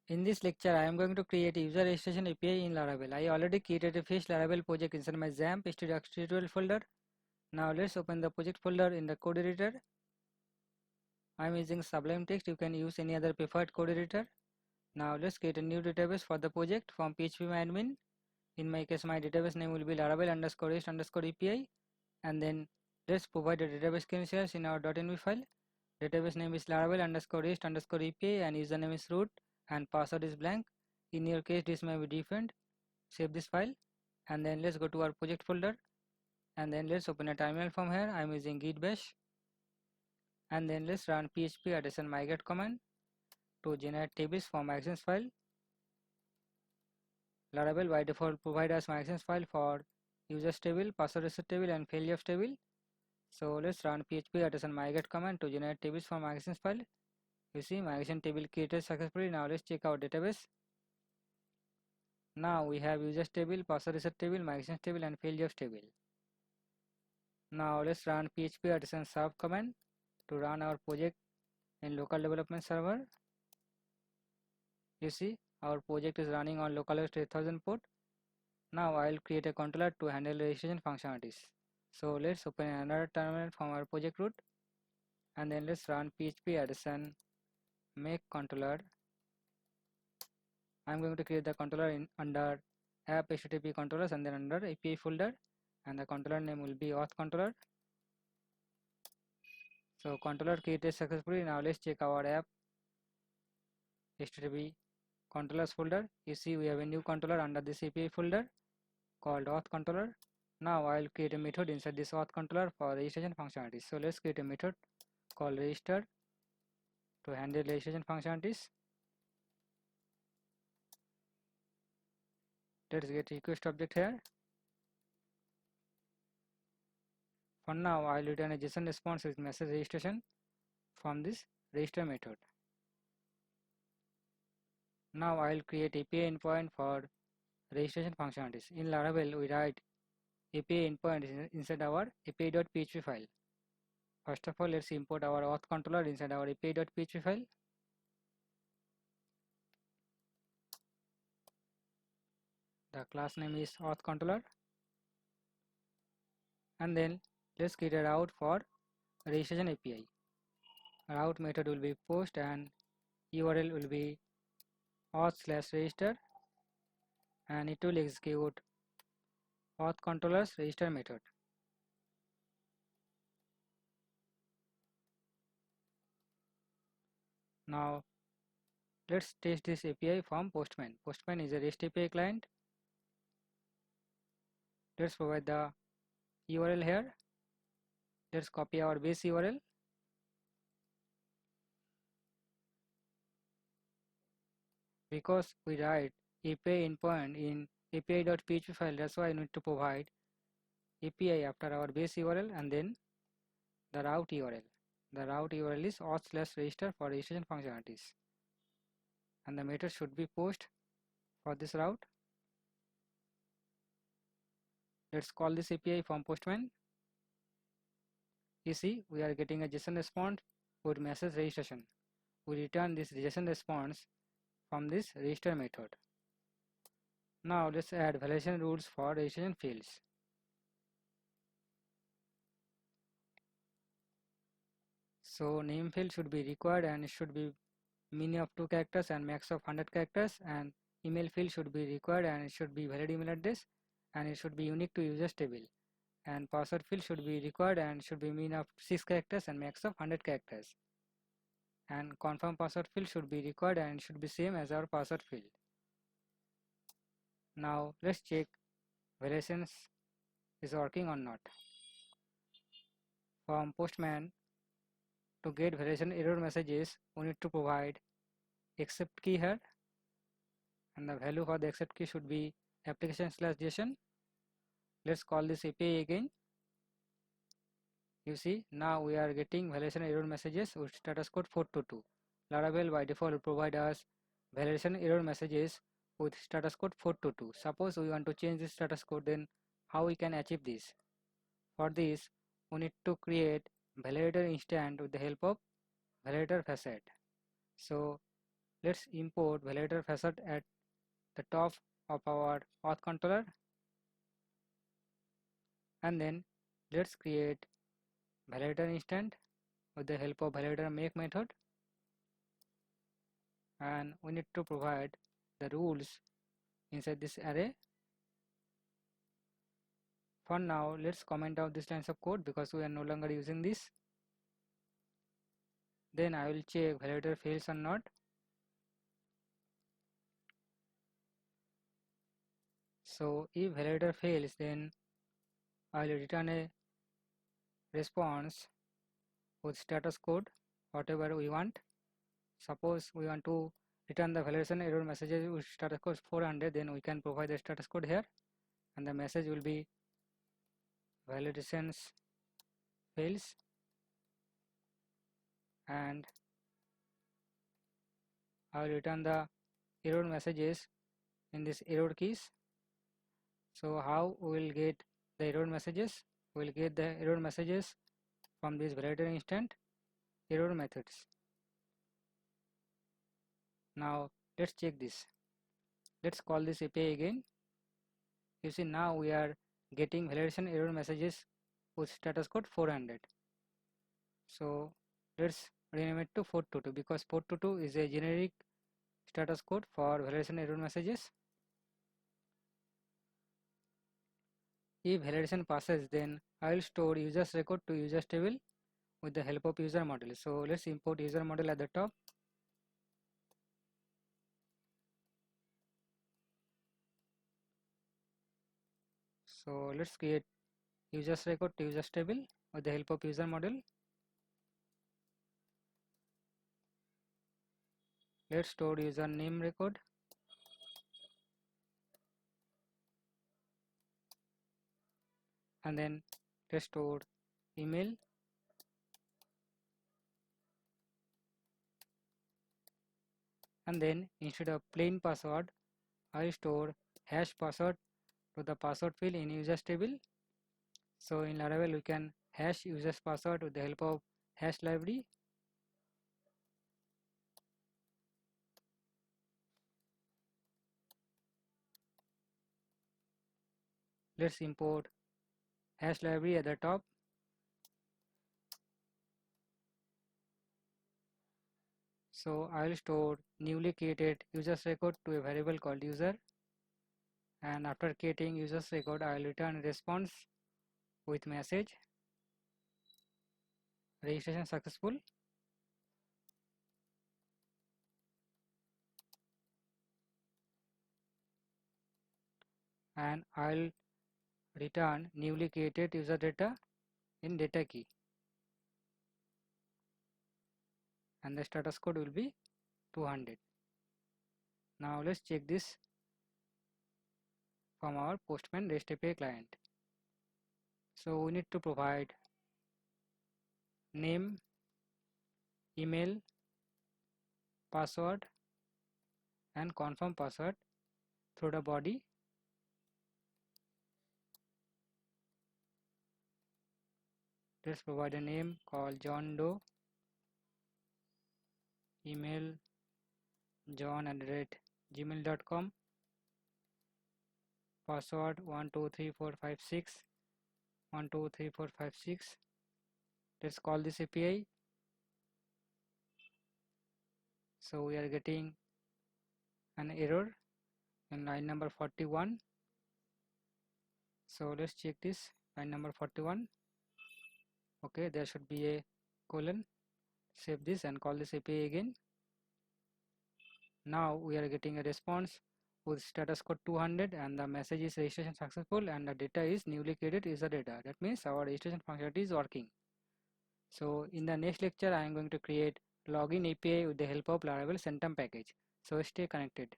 In this lecture, I am going to create a user registration API in Laravel. I already created a fish Laravel project inside my XAMPP tutorial folder. Now let's open the project folder in the code editor. I am using Sublime Text. You can use any other preferred code editor. Now let's create a new database for the project from phpMyAdmin. In my case, my database name will be Laravel underscore REST underscore API. And then let's provide the database credentials in our .env file. Database name is Laravel underscore REST underscore API and username is root and password is blank. In your case, this may be different. Save this file and then let's go to our project folder and then let's open a terminal from here. I am using git bash and then let's run php --migrate command to generate tables from actions file. Laravel by default provides us my actions file for users table, password reset table and failures table. So let's run php --migrate command to generate tables from actions file. You see migration table created successfully. Now let's check our database. Now we have users table, password reset table, migration table and failures table. Now let's run php --serve command to run our project in local development server. You see our project is running on localhost 8000 port. Now I will create a controller to handle registration functionalities. So let's open another terminal from our project root and then let's run php make controller. I am going to create the controller under app http controllers and then under API folder, and the controller name will be auth controller. So controller created successfully. Now let's check our app http controllers folder. You see we have a new controller under this API folder called auth controller. Now I will create a method inside this auth controller for registration functionalities. So let's create a method called register to handle registration functionalities. Let's get request object here. For now I will return a JSON response with message registration from this register method. Now I will create API endpoint for registration functionalities. In Laravel we write API endpoint inside our api.php file. First of all, let's import our auth controller inside our api.php file. The class name is auth controller and then let's create a route for registration API. Route method will be post and URL will be auth/register and it will execute auth controller's register method. Now let's test this API from Postman. Postman is a REST API client. Let's provide the URL here. Let's copy our base URL. Because we write API endpoint in api.php file, that's why I need to provide API after our base URL and then the route URL. The route URL is auth/register for registration functionalities and the method should be post for this route. Let's call this API from Postman. You see we are getting a JSON response with message registration. We return this JSON response from this register method. Now let's add validation rules for registration fields. So name field should be required and it should be min of 2 characters and max of 100 characters, and email field should be required and it should be valid email address and it should be unique to users table, and password field should be required and should be min of 6 characters and max of 100 characters, and confirm password field should be required and it should be same as our password field. Now let's check validations is working or not. From Postman, to get validation error messages we need to provide accept key here, and the value for the accept key should be application/JSON. Let's call this API again. You see now we are getting validation error messages with status code 422. Laravel by default will provide us validation error messages with status code 422. Suppose we want to change this status code, then how we can achieve this? For this we need to create validator instance with the help of validator facet. So let's import validator facet at the top of our auth controller, and then let's create validator instant with the help of validator make method, and we need to provide the rules inside this array. For now, let's comment out these lines of code because we are no longer using this. Then I will check validator fails or not. So if validator fails, then I will return a response with status code, whatever we want. Suppose we want to return the validation error messages with status code 400, then we can provide the status code here, and the message will be validations fails, and I will return the error messages in this error keys. So how we will get the error messages? We will get the error messages from this validator instant error methods. Now let's check this. Let's call this API again. You see, now we are getting validation error messages with status code 400. So let's rename it to 422 because 422 is a generic status code for validation error messages. If validation passes, then I will store users record to users table with the help of user model. So let's import user model at the top. So let's create users record to users table with the help of user model. Let's store user name record. And then let's store email. And then instead of plain password, I store hash password to the password field in users table. So in Laravel we can hash users password with the help of hash library. Let's import hash library at the top. So I will store newly created users record to a variable called user, and after creating users record I will return a response with message registration successful, and I will return newly created user data in data key, and the status code will be 200. Now let's check this from our Postman REST API client. So we need to provide name, email, password and confirm password through the body. Let's provide a name called John Doe, email john@gmail.com, password 123456 123456. Let's call this API. So we are getting an error in line number 41. So let's check this line number 41. Okay, there should be a colon. Save this and call this API again. Now we are getting a response with status code 200 and the message is registration successful and the data is newly created user data. That means our registration functionality is working. So in the next lecture I am going to create login API with the help of Laravel Centum package. So stay connected.